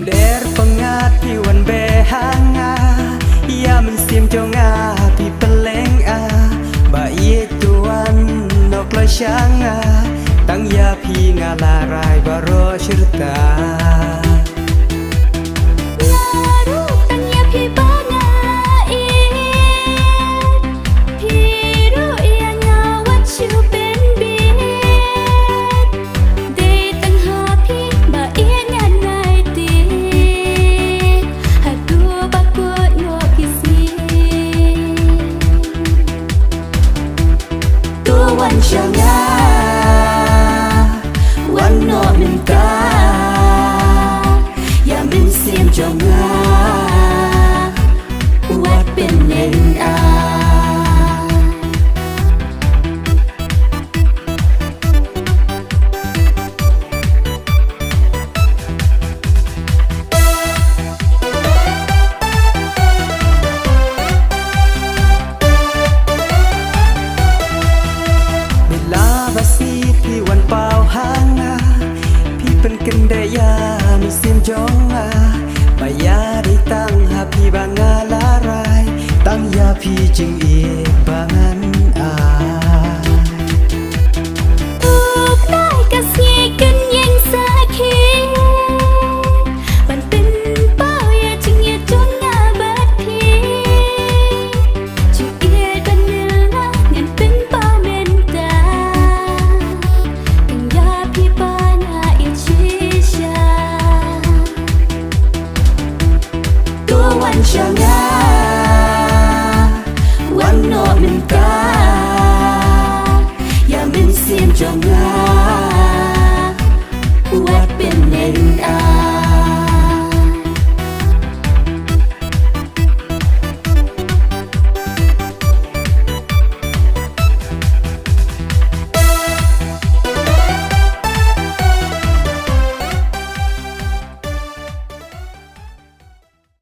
Der pengat piwan behanga ya mensim jonga pi peleng a ba ye tuan nok la shanga tang ya pi ngalarai baro ceritaวันชงาวันนอมินตาอย่ามินเสียมจงาวัดเป็นเน่งอาพี่วันเปล่าหางาพี่เป็นกันได้ยามีเสียงจงอาบายาได้ตั้งหาพี่บางงาลารายตั้งยาพี่จึงเอียบางันอาถูกได้ก็เสียกันยังสักทีมันเป็นเป้าอย่าจึงอย่าจงอาบัดพี่จึงเอียกันเนื้อเงินเป็นเป้าเมนตาวันชงาวันนอมินตาอย่ามินเสียมจงา